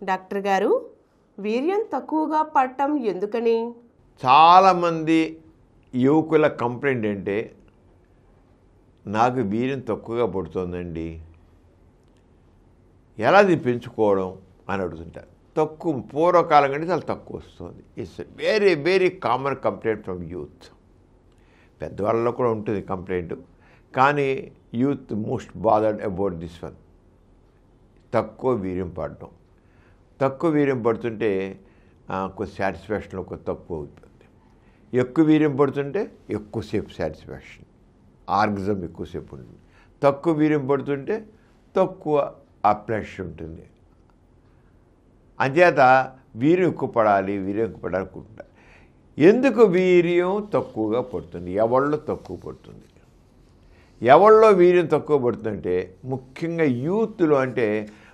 Doctor గారు, వీర్యం తక్కువగా పడటం ఎందుకని? చాలామంది యువకుల కంప్లైంట్ అంటే, నాకు వీర్యం తక్కువగా పడుతుందండి, ఎలా అది పెంచుకోవడం అని అడుగుతుంటారు. పూర్వకాలం కంటే చాలా తక్కువ వస్తుంది. It's very very common complaint from youth. పెద్దవాళ్ళలో కూడా ఉంటుంది కంప్లైంట్, కానీ youth most bothered about this one. తక్కువ వీర్యం పడడం. తక్కువ వీర్యం పడుతుంటే కొంచెం సాటిస్ఫాక్షన్ ఒక తక్కువ అవుతుంది. ఎక్కువ వీర్యం పడుతుంటే ఎక్కువసేపు సాటిస్ఫాక్షన్, ఆర్గజం ఎక్కువసేపు ఉంటుంది. తక్కువ వీర్యం పడుతుంటే తక్కువ ప్లెషర్ ఉంటుంది. అంచేత వీర్యం ఎక్కువ పడాలి అనుకుంటారు. ఎందుకు వీర్యం తక్కువగా పడుతుంది? ఎవరిలో తక్కువ పడుతుంది? ఎవరిలో వీర్యం తక్కువ పడుతుందంటే, ముఖ్యంగా యూత్లో, అంటే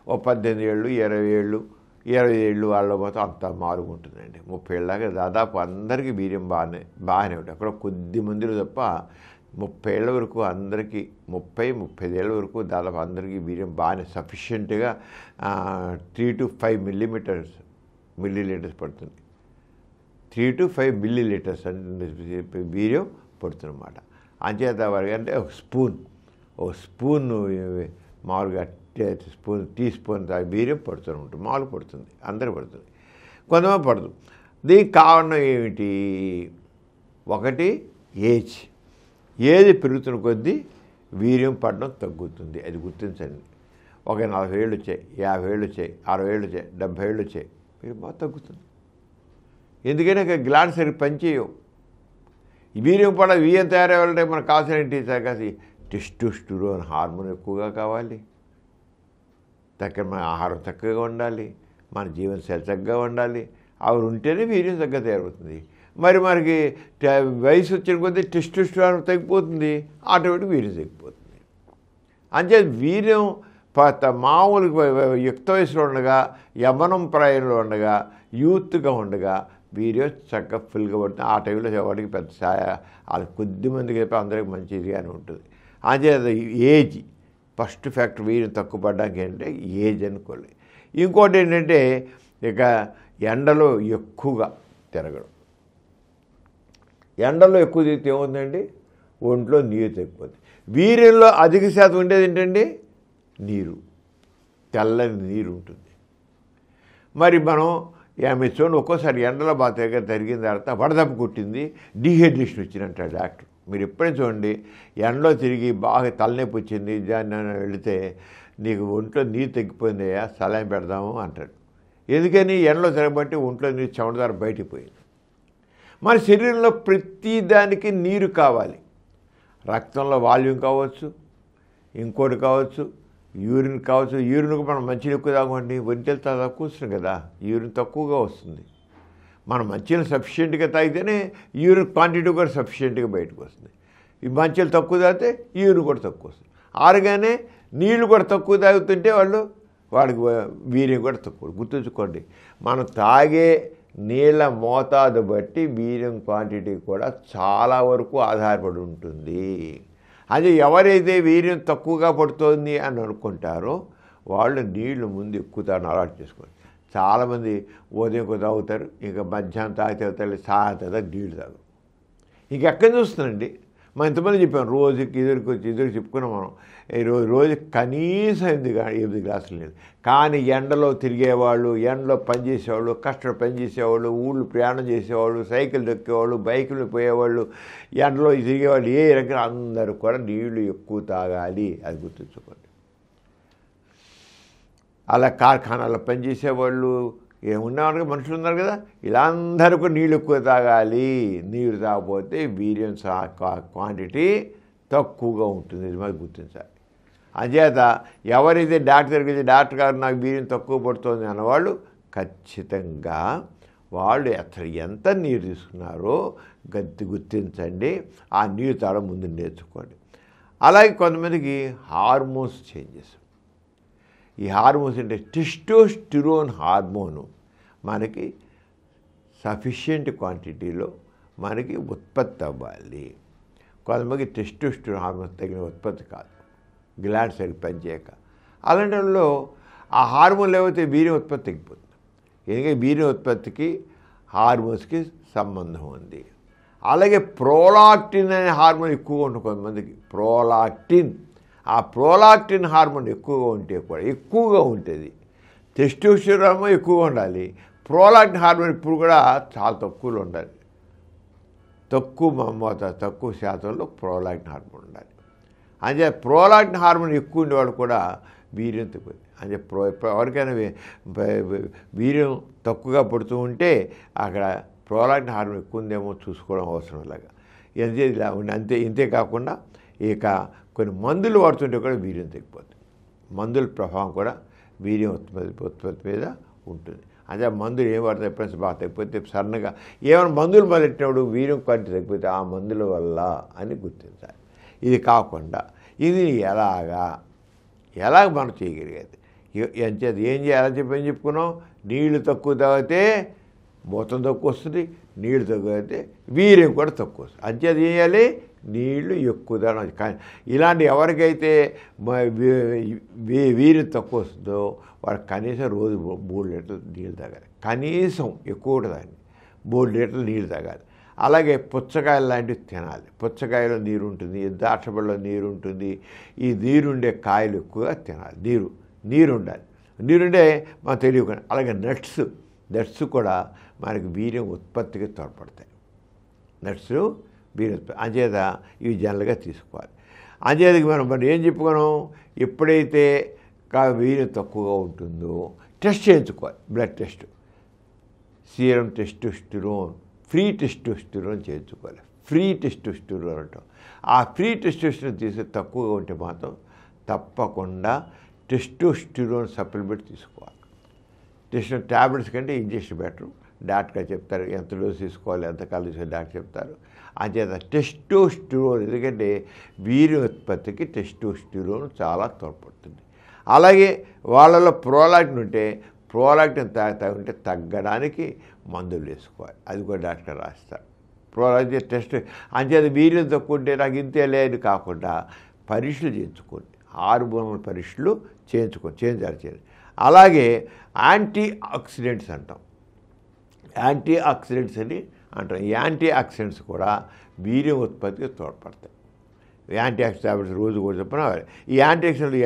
ఓ 18 ఏళ్ళు 20 ఏళ్ళు 20 ఏళ్ళు వాళ్ళ మొత్తం అంత మారుగుంటుందండి. 30 ఏళ్ళ దాకా దాదాపు అందరికీ వీర్యం బాగానే ఉంటుంది. అక్కడ కొద్ది మందిలో తప్ప 30 ఏళ్ళ వరకు అందరికీ, 30-35 ఏళ్ళ వరకు దాదాపు అందరికీ వీర్యం బాగానే సఫిషియెంట్గా 3 to 5 మిల్లీలీటర్స్ పడుతుంది. 3 to 5 మిల్లీలీటర్స్ అంటే వీర్యం పడుతుందన్నమాట. అంచేత వారికి అంటే ఒక స్పూన్ మామూలుగా టీ స్పూన్ వీర్యం పడుతూ ఉంటుంది. మామూలుగా పడుతుంది, అందరూ పడుతుంది, కొంతమంది పడదు. దీనికి కారణం ఏమిటి? ఒకటి ఏజ్ పెరుగుతున్న కొద్దీ వీర్యం పడడం తగ్గుతుంది. అది గుర్తించండి. ఒక 40 ఏళ్ళు వచ్చాయి, 50 ఏళ్ళు వచ్చాయి, 60 ఏళ్ళు వచ్చాయి, 70 ఏళ్ళు వచ్చాయి, వీర్యం బాగా తగ్గుతుంది. ఎందుకంటే గ్లాండ్ సరిగ్గా పనిచేయవు. వీర్యం వీర్యం తయారవ్వాలంటే మనకు కావాల్సిన టెస్టోస్టెరోన్ హార్మోన్ ఎక్కువగా కావాలి. మన ఆహారం చక్కగా ఉండాలి, మన జీవనశైలి చక్కగా ఉండాలి. అవి ఉంటేనే వీర్యం చక్కగా తయారవుతుంది. మనకి వయసు వచ్చిన కొద్దీ టెస్టోస్టెరోన్ తగ్గిపోతుంది, ఆటోమేటిక్ వీర్యం తగ్గిపోతుంది. అంతే వీర్యం మామూలుగా యుక్త వయసులో ఉండగా, యవ్వనం ప్రాయంలో ఉండగా, యూత్గా ఉండగా వీర్యం చక్కగా ఫుల్గా పడుతుంది. ఆ టైంలో వాడికి పెద్ద అది కొద్ది మందికి అయితే అందరికీ మంచిదిగానే ఉంటుంది. అంచేత ఏజ్ ఫస్ట్ ఫ్యాక్టర్ వీర్యం తక్కువ పడడానికి ఏంటంటే ఏజ్ అనుకోవాలి. ఇంకోటి ఏంటంటే ఇక ఎండలో ఎక్కువగా తిరగడం. ఎండలో ఎక్కువ తిరిగితే ఏముందండి, ఒంట్లో నీరు తగ్గిపోతుంది. వీర్యంలో అధిక శాతం ఉండేది ఏంటండి, నీరు, తెల్లని నీరు ఉంటుంది. మరి మనం మీరు చూడండి, ఒక్కోసారి ఎండలో బాగా తిరిగిన తర్వాత వడదెబ్బ కొట్టింది, డీహైడ్రేషన్ వచ్చిందంటాడు డాక్టర్. మీరు ఎప్పుడైనా చూడండి, ఎండలో తిరిగి బాగా తలనొప్పి వచ్చింది, దాన్ని వెళితే నీకు ఒంట్లో నీరు తగ్గిపోయిందయ్యా, సలాం పెడదాము అంటాడు. ఎందుకని? ఎండలో తిరగబట్టి ఒంట్లో నీరు చెమట ద్వారా బయటికి పోయింది. మన శరీరంలో ప్రతి దానికి నీరు కావాలి. రక్తంలో వాల్యూమ్ కావచ్చు, ఇంకోటి కావచ్చు, యూరిన్ కావచ్చు. యూరిన్కి మనం మంచినీళ్ళు ఎక్కువ తాగండి, ఒంటెలు తక్కువ వస్తుంది కదా, యూరిన్ తక్కువగా వస్తుంది. మనం మంచినీళ్ళు సఫిషియెంట్గా తాగితేనే యూరిన్ క్వాంటిటీ కూడా సఫిషియెంట్గా బయటకు వస్తుంది. ఈ మంచినీళ్ళు తక్కువ తాగితే యూరిన్ కూడా తక్కువ వస్తుంది. ఆరుగానే నీళ్లు కూడా తక్కువ తాగుతుంటే వాడికి వీర్యం కూడా తక్కువ. గుర్తుంచుకోండి, మనం తాగే నీళ్ళ మోతాదు బట్టి వీర్యం క్వాంటిటీ కూడా చాలా వరకు ఆధారపడి ఉంటుంది. అది ఎవరైతే వీర్యం తక్కువగా పడుతుంది అని అనుకుంటారో వాళ్ళు నీళ్లు ముందు ఎక్కువ తాగడం అలవాటు చేసుకోండి. చాలామంది ఉదయం ఎక్కువ తాగుతారు, ఇంకా మధ్యాహ్నం తాగుతారు, సాయంత్రం నీళ్ళు తాగు. ఇంకెక్కడి చూస్తుందండి. మనం ఇంతమంది చెప్పాం, రోజుకి ఎదురు చెప్పుకున్నాం మనం, రోజు కనీసం 8 గ్లాసులు నీళ్ళు. కానీ ఎండలో తిరిగేవాళ్ళు, ఎండలో పనిచేసేవాళ్ళు, కష్టపడి పనిచేసేవాళ్ళు, ఊళ్ళు ప్రయాణం చేసేవాళ్ళు, సైకిల్ దొక్కేవాళ్ళు, బైకులు పోయేవాళ్ళు, ఎండలో తిరిగేవాళ్ళు, ఏ రకంగా అందరూ కూడా నీళ్లు ఎక్కువ తాగాలి. అది గుర్తుంచుకోండి. అలా కార్ఖానాల్లో పనిచేసేవాళ్ళు, ఏమున్నవారు మనుషులు ఉన్నారు కదా, ఇలా అందరూ కూడా నీళ్ళు ఎక్కువ తాగాలి. నీరు తాగకపోతే వీర్యం క్వాంటిటీ తక్కువగా ఉంటుంది. ఇది మాది గుర్తించాలి. అంచేత ఎవరైతే డాక్టర్ దగ్గరికి వెళ్ళి, డాక్టర్ గారు నాకు వీర్యం తక్కువ పడుతుంది అన్నవాళ్ళు ఖచ్చితంగా వాళ్ళు ఎంత నీరు తీసుకున్నారో గుర్తించండి. ఆ నీరు తాగడం ముందు నేర్చుకోండి. అలాగే కొంతమందికి హార్మోన్స్ చేంజెస్. ఈ హార్మోన్స్ అంటే టెస్టోస్టెరోన్ హార్మోను మనకి సఫిషియెంట్ క్వాంటిటీలో మనకి ఉత్పత్తి అవ్వాలి. కొంతమందికి టెస్టోస్టెరోన్ హార్మోన్స్ తగిన ఉత్పత్తి కాదు, గ్లాండ్ సరిగ్గా పనిచేయక. అలాంటి ఆ హార్మోన్ లేకపోతే వీర్యం ఉత్పత్తి తగ్గిపోతుంది. ఎందుకంటే వీర్యం ఉత్పత్తికి హార్మోన్స్కి సంబంధం ఉంది. అలాగే ప్రోలాక్టిన్ అనే హార్మోన్ ఎక్కువగా ఉంటుంది కొంతమందికి. ప్రోలాక్టిన్, ఆ ప్రోలాక్టిన్ హార్మోన్ ఎక్కువగా ఉంటుంది. టెస్టోస్టెరాన్ ఎక్కువగా ఉండాలి. ప్రోలాక్టిన్ హార్మోన్ ఇప్పుడు కూడా చాలా తక్కువలో ఉండాలి. తక్కువ శాతంలో ప్రోలాక్టిన్ హార్మోన్ ఉండాలి. అంటే ప్రోలాక్టిన్ హార్మోన్ ఎక్కువ ఉండేవాళ్ళు కూడా వీర్యం తక్కువ. అంటే ఎవరికైనా వీర్యం తక్కువగా పడుతూ ఉంటే అక్కడ ప్రోలాక్టిన్ హార్మోన్ ఎక్కువ ఉందేమో చూసుకోవడం అవసరం. ఇలాగా ఇలా ఉండి ఇంతే కాకుండా ఇక కొన్ని మందులు వాడుతుంటే కూడా వీర్యం తగ్గిపోతుంది. మందుల ప్రభావం కూడా వీర్యం ఉత్పత్తి మీద ఉంటుంది. అంటే ఆ మందులు ఏం వాడితే ఎప్పుడైనా బాగా తగ్గిపోతే సడన్గా ఏమైనా మందులు మొదలెట్టినప్పుడు వీర్యం క్వాంటిటీ తగ్గిపోతే ఆ మందుల వల్ల అని గుర్తించాలి. ఇది కాకుండా ఇది ఎలాగ మనం చేయగలిగేది ఎంచేది ఏం చేయాలని ఏం చెప్పుకున్నాం? నీళ్లు తక్కువ తాగితే మొత్తం తక్కువ వస్తుంది, నీళ్లు తక్కువ అయితే వీర్యం కూడా తక్కువ వస్తుంది. అంచేది ఏం చేయాలి? నీళ్లు ఎక్కువ తాగడం. కానీ ఇలాంటి ఎవరికైతే వీర్యం తక్కువ వస్తుందో వాడు కనీసం రోజు 3 లీటర్లు నీళ్ళు తాగాలి. కనీసం ఎక్కువ కూడా తాగాలి, 3 లీటర్లు నీళ్ళు తాగాలి. అలాగే పుచ్చకాయలు లాంటివి తినాలి. పుచ్చకాయలో నీరు ఉంటుంది, ద్రాక్షపళ్ళలో నీరు ఉంటుంది. ఈ నీరుండే కాయలు ఎక్కువగా తినాలి. నీరు ఉండాలి. నీరుండే మనకు తెలియకుండా. అలాగే నట్స్ కూడా మనకి వీర్యం ఉత్పత్తికి తోడ్పడతాయి. నట్స్ వీర్యం ఉత్పత్తి అంచేత ఇవి జనరల్గా తీసుకోవాలి. అంచేతకి మనం ఏం చెప్పుకున్నాం? ఎప్పుడైతే వీర్యం తక్కువగా ఉంటుందో టెస్ట్ చేయించుకోవాలి. Blood test, serum testosterone, free testosterone చేయించుకోవాలి. ఫ్రీ టెస్టోస్టెరాన్ అంటాం. ఆ ఫ్రీ టెస్టోస్టెరాన్ తీసి తక్కువగా ఉంటే మాత్రం తప్పకుండా టెస్టోస్టెరాన్ సప్లిమెంట్ తీసుకోవాలి. ట్యాబ్లెట్స్ కంటే ఇంజెక్షన్ బెటర్. డాక్టర్ చెప్తారు ఎంత డోస్ తీసుకోవాలి, ఎంతకాలం తీసుకోవాలి డాక్టర్ చెప్తారు. అంచేత టెస్టోస్టెరాన్, ఎందుకంటే వీర్య ఉత్పత్తికి టెస్టోస్టెరాన్ చాలా తోడ్పడుతుంది. అలాగే వాళ్ళలో ప్రోలాక్టిన్ ఉంటే ప్రోలాక్టిన్ ఉంటే తగ్గడానికి మందులు వేసుకోవాలి. అది కూడా డాక్టర్ రాస్తారు. ప్రోలాక్టిన్ టెస్ట్ అంచేత వీర్యం తక్కువ ఉంటే నాకు ఇంతే లేదు కాకుండా పరీక్షలు చేయించుకోండి. హార్మోనల్ పరీక్షలు చేయించాలి. అలాగే యాంటీ ఆక్సిడెంట్స్ అంటాం. యాంటీ ఆక్సిడెంట్స్ అని అంటాం. యాంటీ ఆక్సిడెంట్స్ కూడా వీర్యం ఉత్పత్తికి తోడ్పడతాయి. యాంటీ ఆక్సిడెంట్ టాబ్లెట్స్ రోజు కూడా చెప్పిన ఈ యాంటీ ఆక్సిడెంట్లు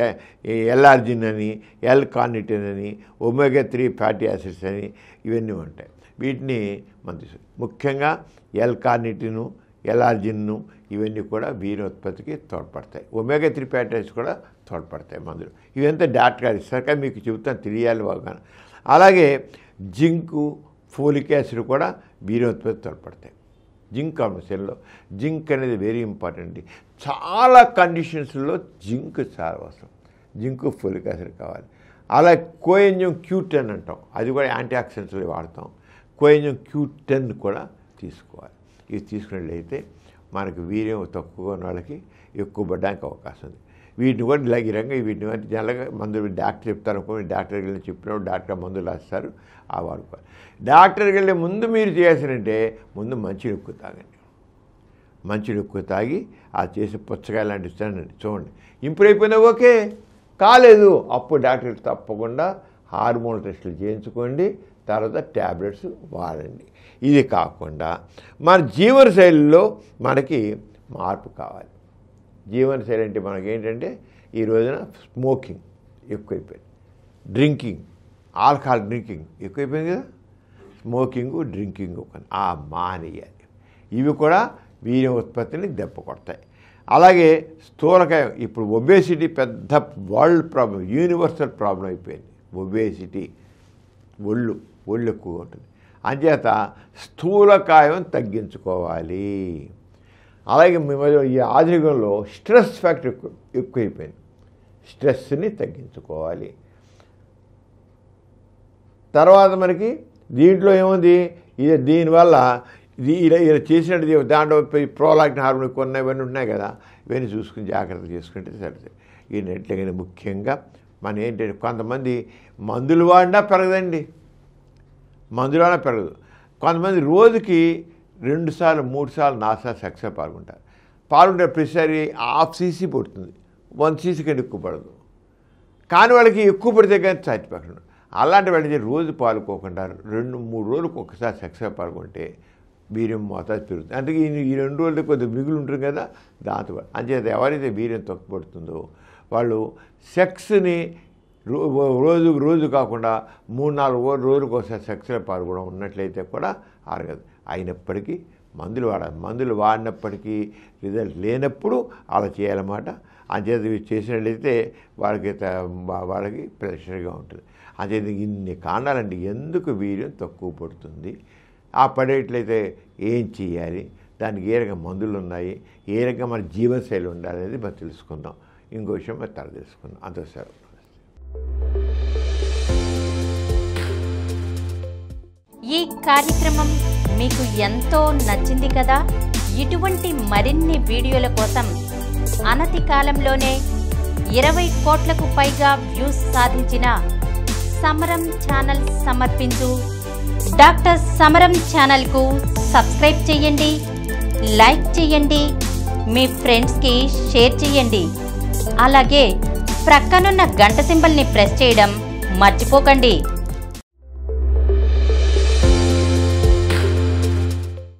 ఎల్ఆర్జిన్ అని, L-కార్నిటిన్ అని, ఒమేగా-3 ఫ్యాటీ యాసిడ్స్ అని ఇవన్నీ ఉంటాయి. వీటిని మనం తీసుకుంటాం. ముఖ్యంగా L-కార్నిటిన్, ఎల్ఆర్జిన్ ఇవన్నీ కూడా వీర్య ఉత్పత్తికి తోడ్పడతాయి. ఒమేగా-3 ఫ్యాటీ యాసిడ్స్ కూడా తోడ్పడతాయి మందులు. ఇవంతా డాక్టర్ గారు ఇస్తారు కానీ మీకు చెబుతాను, తెలియాలి బాగా. అలాగే జింకు, ఫోలిక్ యాసిడ్ కూడా వీర్య ఉత్పత్తి తోడ్పడతాయి. జింక్ సెల్లో జింక్ అనేది వెరీ ఇంపార్టెంట్. చాలా కండిషన్స్లో జింక్ చాలా అవసరం. జింక్, ఫోలిక్ యాసిడ్ కావాలి. అలా కోఎంజైమ్ Q10 అంటాం. అది కూడా యాంటీ ఆక్సిడెంట్స్లో వాడతాం. కోఎంజైమ్ Q10 కూడా తీసుకోవాలి. ఇవి తీసుకున్నట్లయితే మనకు వీర్యం తక్కువగా ఉన్న వాళ్ళకి ఎక్కువ పడడానికి అవకాశం ఉంది. వీటిని కూడా ఈ రకంగా వీటిని జనరల్గా మందులు డాక్టర్ చెప్తారు అనుకోండి. డాక్టర్కి వెళ్ళి చెప్పినప్పుడు డాక్టర్ మందులు రాస్తారు, ఆ వాడుకోవాలి. డాక్టర్కి వెళ్ళే ముందు మీరు చేయాల్సిందంటే ముందు మంచినీళ్ళు ఎక్కువ తాగండి. మంచినీళ్ళు ఎక్కువ తాగి ఆ చేసే పుచ్చకాయ లాంటివి ఇస్తానండి. చూడండి ఇంప్రూవ్ అయిపోయినా ఓకే, కాలేదు అప్పుడు డాక్టర్ తప్పకుండా హార్మోన్ టెస్టులు చేయించుకోండి. తర్వాత ట్యాబ్లెట్స్ వాడండి. ఇది కాకుండా మన జీవనశైలిలో మనకి మార్పు కావాలి. జీవనశైలి అంటే మనకేంటంటే ఈ రోజున స్మోకింగ్ ఎక్కువైపోయింది, ఆల్కహాల్ డ్రింకింగ్ ఎక్కువైపోయింది కదా. స్మోకింగు, డ్రింకింగు మానేయాలి. ఇవి కూడా వీర్యం ఉత్పత్తిని దెబ్బ కొడతాయి. అలాగే స్థూలకాయం, ఇప్పుడు ఒబేసిటీ పెద్ద వరల్డ్ ప్రాబ్లం, యూనివర్సల్ ప్రాబ్లం అయిపోయింది. ఒబేసిటీ, ఒళ్ళు ఎక్కువగా ఉంటుంది. అంచేత స్థూలకాయం తగ్గించుకోవాలి. అలాగే ఈ ఆధునికంలో స్ట్రెస్ ఫ్యాక్టర్ ఎక్కువైపోయింది. స్ట్రెస్ని తగ్గించుకోవాలి. తర్వాత మనకి దీంట్లో ఏముంది, దీనివల్ల ఇలా చేసినట్టు దాంట్లో ప్రోలాక్టిన్ హార్మోన్ కొన్ని ఇవన్నీ ఉన్నాయి కదా, ఇవన్నీ చూసుకుని జాగ్రత్త చేసుకుంటే సరే. ఈ నెట్లకైనా ముఖ్యంగా మనం ఏంటంటే కొంతమంది మందులు వాడినా పెరగదండి, మందులు వాడినా పెరగదు. కొంతమంది రోజుకి 2 సార్లు 3 సార్లు 4 సార్లు సెక్స్లో పాల్గొంటే ప్రతిసారి 1/2 cc పడుతుంది, 1 cc కంటే ఎక్కువ పడదు. కానీ వాళ్ళకి ఎక్కువ పడితే కానీ చచ్చిపోకుండా అలాంటి వాళ్ళకి రోజు పాల్గొకుండా 2-3 రోజులకు ఒకసారి సెక్స్గా పాల్గొంటే వీర్యం మోతాదు పెరుగుతుంది. అంటే ఈ 2 రోజులు కొద్దిగా మిగులు ఉంటుంది కదా, దాంతో అంచేత ఎవరైతే వీర్యం తక్కువపడుతుందో వాళ్ళు సెక్స్ని రోజు కాకుండా 3-4 రోజులకు ఒకసారి సెక్స్లో పాల్గొనడం ఉన్నట్లయితే కూడా ఆరగదు. అయినప్పటికీ మందులు వాడాలి. మందులు వాడినప్పటికీ రిజల్ట్ లేనప్పుడు అలా చేయాలన్నమాట. అంచేత ఇవి చేసినట్లయితే వాళ్ళకి ప్రెషర్గా ఉంటుంది. అంచేత ఇన్ని కారణాలండి ఎందుకు వీర్యం తక్కువ పడుతుంది, ఆ పడేట్లయితే ఏం చేయాలి, దానికి ఏ రకం మందులు ఉన్నాయి, ఏ రకంగా మన జీవనశైలి ఉండాలి అనేది మనం తెలుసుకుందాం. ఇంకో విషయం మరి తర తెలుసుకుందాం. అంత సార్ ఈ కార్యక్రమం మీకు ఎంతో నచ్చింది కదా. ఇటువంటి మరిన్ని వీడియోల కోసం అనతి కాలంలోనే 20 కోట్లకు పైగా వ్యూస్ సాధించిన సమరం ఛానల్ సమర్పించు డాక్టర్ సమరం ఛానల్కు సబ్స్క్రైబ్ చేయండి, లైక్ చేయండి, మీ ఫ్రెండ్స్కి షేర్ చేయండి. అలాగే ప్రక్కనున్న గంట సింబల్ని ప్రెస్ చేయడం మర్చిపోకండి.